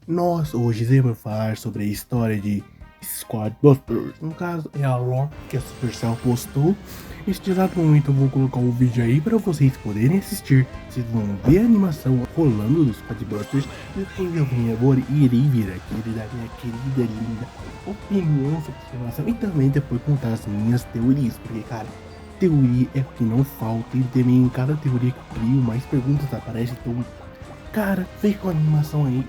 Nós hoje iremos falar sobre a história de Squad Busters. No caso, é a lore que a Supercell postou. Neste exato momento eu vou colocar o vídeo aí para vocês poderem assistir. Vocês vão ver a animação rolando dos Squad Busters. E depois irei vir aqui e dar minha querida, linda opinião sobre essa animação. E também depois contar as minhas teorias. Porque, cara, teoria é o que não falta. E também em cada teoria que eu crio, mais perguntas aparecem. Então, cara, vem com a animação aí.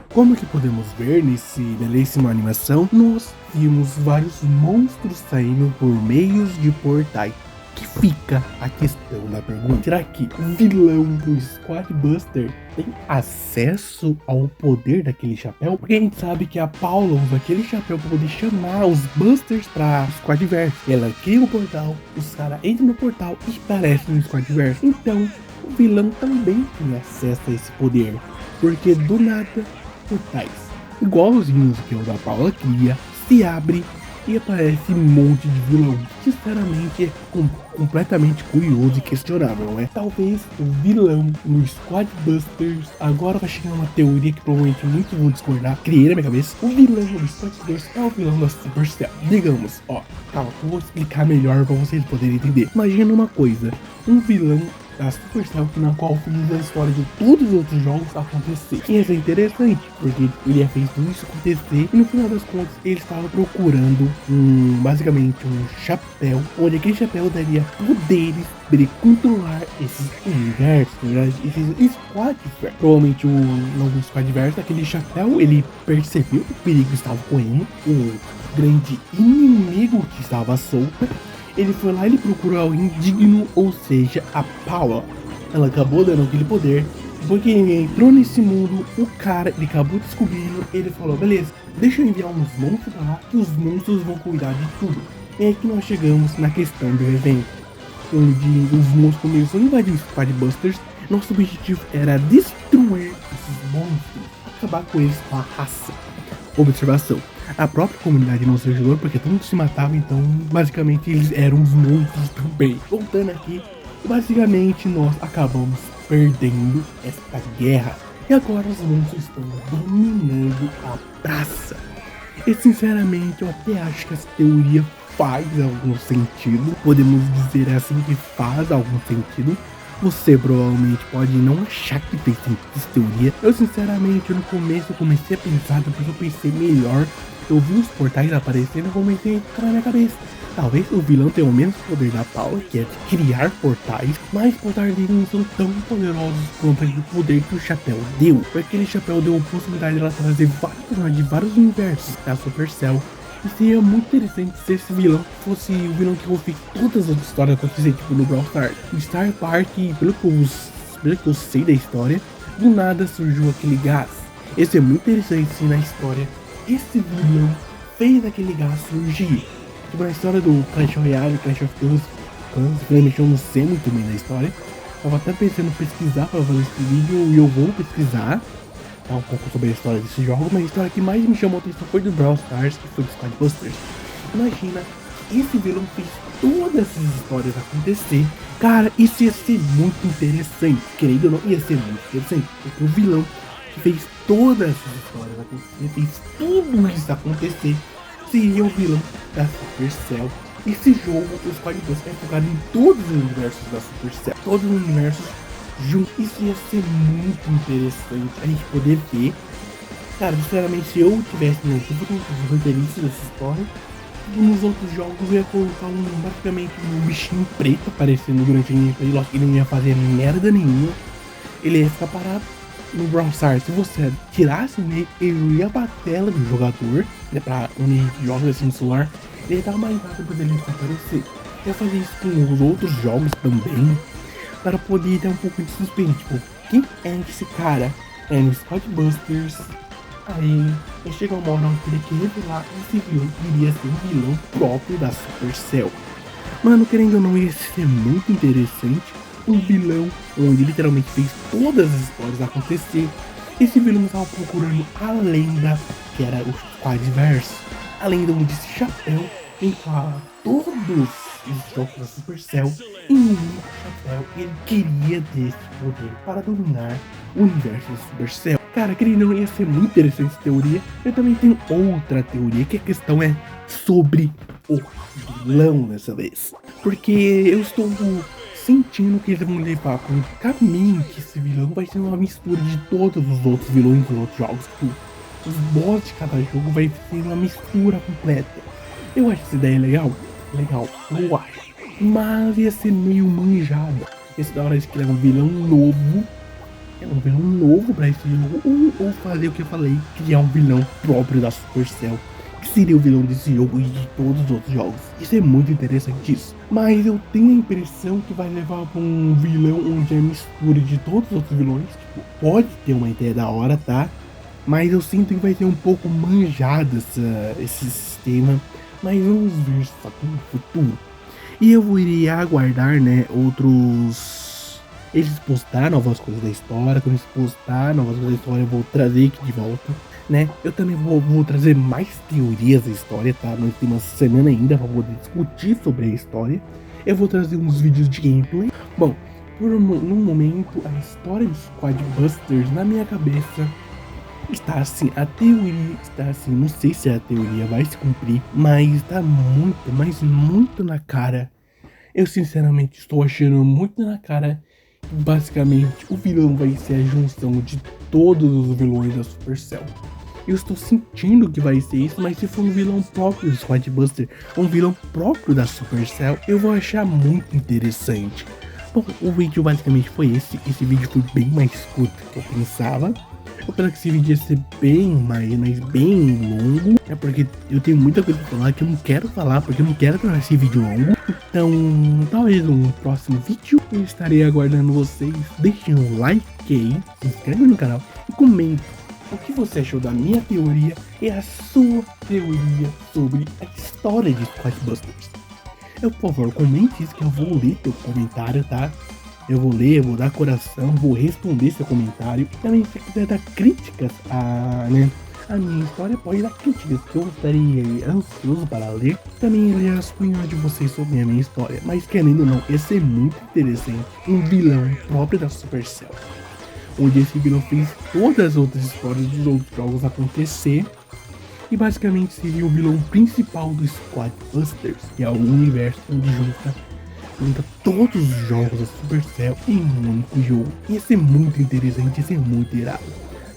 Como que podemos ver nesse belíssima animação, nós vimos vários monstros saindo por meios de portais. Que fica a questão da pergunta: será que o vilão do Squad Buster tem acesso ao poder daquele chapéu? Porque a gente sabe que a Paula usa aquele chapéu para poder chamar os Busters para Squadverse. Ela cria o portal, os caras entram no portal e aparecem no Squadverse. Então, o vilão também tem acesso a esse poder, porque do nada portais igualzinhos que o da Paula cria, se abre e aparece um monte de vilão. Sinceramente é completamente curioso e questionável, não é? Talvez o vilão no Squad Busters, agora vai chegar uma teoria que provavelmente muitos vão discordar, criei na minha cabeça. O vilão do Squad Busters é o vilão da Supercell. Digamos, ó, calma, eu vou explicar melhor para vocês poderem entender. Imagina uma coisa, um vilão da Supercell na qual fez a história de todos os outros jogos acontecer. E isso é interessante, porque ele fez tudo isso acontecer e no final das contas ele estava procurando basicamente um chapéu, onde aquele chapéu daria poderes para ele controlar esses universos, esses Squadverse. Provavelmente o novo Squadverse, aquele chapéu, ele percebeu que o perigo estava correndo, o grande inimigo que estava solto. Ele foi lá e ele procurou alguém digno, ou seja, a Paula. Ela acabou dando aquele poder, porque ele entrou nesse mundo, o cara, ele acabou descobrindo, ele falou, beleza, deixa eu enviar uns monstros pra lá, que os monstros vão cuidar de tudo. É aí que nós chegamos na questão do evento, onde os monstros começaram a invadir os Squad Busters. Nosso objetivo era destruir esses monstros, acabar com eles com a raça. Observação: a própria comunidade não se ajudou porque todo mundo se matava, então basicamente eles eram os monstros também. Voltando aqui, basicamente nós acabamos perdendo esta guerra e agora os monstros estão dominando a praça. E sinceramente eu até acho que essa teoria faz algum sentido, podemos dizer assim que faz algum sentido. Você provavelmente pode não achar que tem essa teoria. Eu sinceramente no começo eu comecei a pensar, depois eu pensei melhor. Eu vi os portais aparecendo e comecei a entrar na minha cabeça. Talvez o vilão tenha o menos poder da Paula, que é de criar portais, mas os portais dele não são tão poderosos quanto o poder que o chapéu deu. Porque aquele chapéu deu a possibilidade de ela trazer vários personagens de vários universos da Supercell. E seria muito interessante se esse vilão fosse o vilão que fez todas as histórias acontecer, tipo no Brawl Stars. No Star Park, pelo que eu sei da história, do nada surgiu aquele gás. Esse é muito interessante se na história esse vilão fez aquele gás surgir. Tipo na história do Clash Royale, Clash of Clans, infelizmente eu não sei muito bem da história. Tava até pensando em pesquisar para fazer esse vídeo e eu vou pesquisar um pouco sobre a história desse jogo, mas a história que mais me chamou a atenção foi do Brawl Stars, que foi do Squad Busters. Imagina, esse vilão fez todas essas histórias acontecer. Cara, isso ia ser muito interessante. Querendo ou não, ia ser muito interessante. Porque o vilão que fez todas essas histórias acontecer, fez tudo isso acontecer, seria o vilão da Supercell. Esse jogo, o Squad Busters, é focado em todos os universos da Supercell. Todos os universos junto. Isso ia ser muito interessante a gente poder ver. Cara, sinceramente, se eu tivesse no roteiristas dessa história, nos outros jogos eu ia colocar basicamente um bichinho preto aparecendo durante a gameplay. Lógico que ele não ia fazer merda nenhuma. Ele ia ficar parado no Brawl Stars. Se você tirasse nele, ele ia pra tela do jogador, né, pra onde joga assim no celular. Ele ia dar mais nada pra ele desaparecer. Eu fazia isso com os outros jogos também, para poder dar um pouco de suspense. Tipo, quem é esse cara? É no Squad Busters. Aí chega uma hora que ele quer revelar esse vilão iria ser um vilão próprio da Supercell. Mano, querendo ou não, ia ser muito interessante. Um vilão onde literalmente fez todas as histórias acontecer. Esse vilão estava procurando a lenda, que era o Squadverse. A lenda onde esse chapéu enquadra todos os jogos da Supercell em um único chapéu. Ele queria ter esse poder para dominar o universo da Supercell. Cara, querendo ou não, ia ser muito interessante essa teoria. Eu também tenho outra teoria, que a questão é sobre o vilão dessa vez. Porque eu estou sentindo que eles vão levar para um caminho que esse vilão vai ser uma mistura de todos os outros vilões dos outros jogos. Tipo, os boss de cada jogo vai ser uma mistura completa. Eu acho essa ideia legal. Legal, eu acho. Mas ia ser meio manjada. Esse da hora de criar um vilão novo. É um vilão novo pra esse jogo. Ou fazer o que eu falei, criar um vilão próprio da Supercell, que seria o vilão desse jogo e de todos os outros jogos. Isso é muito interessante isso. Mas eu tenho a impressão que vai levar pra um vilão onde é mistura de todos os outros vilões. Tipo, pode ter uma ideia da hora, tá? Mas eu sinto que vai ser um pouco manjado esse sistema. Mas vamos ver só no futuro. E eu iria aguardar, né, outros... Eles postar novas coisas da história. Quando eles postar novas coisas da história, eu vou trazer aqui de volta, né? Eu também vou trazer mais teorias da história, tá? Nós temos uma semana ainda pra poder discutir sobre a história. Eu vou trazer uns vídeos de gameplay. Bom, no momento, a história de Squad Busters na minha cabeça está assim, a teoria está assim, não sei se a teoria vai se cumprir, mas tá muito, mas muito na cara. Eu sinceramente estou achando muito na cara que basicamente o vilão vai ser a junção de todos os vilões da Supercell. Eu estou sentindo que vai ser isso, mas se for um vilão próprio do Squad Buster, um vilão próprio da Supercell, eu vou achar muito interessante. Bom, o vídeo basicamente foi esse. Esse vídeo foi bem mais curto do que eu pensava. Eu espero que esse vídeo ia ser bem mas bem longo. É porque eu tenho muita coisa pra falar que eu não quero falar, porque eu não quero tornar esse vídeo longo. Então, talvez no próximo vídeo eu estarei aguardando vocês. Deixem um like aí, se inscreve no canal e comente o que você achou da minha teoria e a sua teoria sobre a história de Squad Busters. Por favor, comente isso que eu vou ler teu comentário, tá? Eu vou ler, vou dar coração, vou responder seu comentário. E também, se quiser dar críticas a minha história, pode dar críticas, que eu estarei ansioso para ler. Também ler as opiniões de vocês sobre a minha história. Mas querendo ou não, ia ser muito interessante um vilão próprio da Supercell, onde esse vilão fez todas as outras histórias dos outros jogos acontecer. E basicamente seria o vilão principal do Squad Busters, que é o universo onde junta todos os jogos da Supercell em um único jogo. Ia ser muito interessante, ia ser muito irado.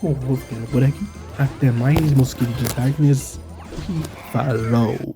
Bom, vou ficando por aqui. Até mais, meus queridos Darkness. E falou!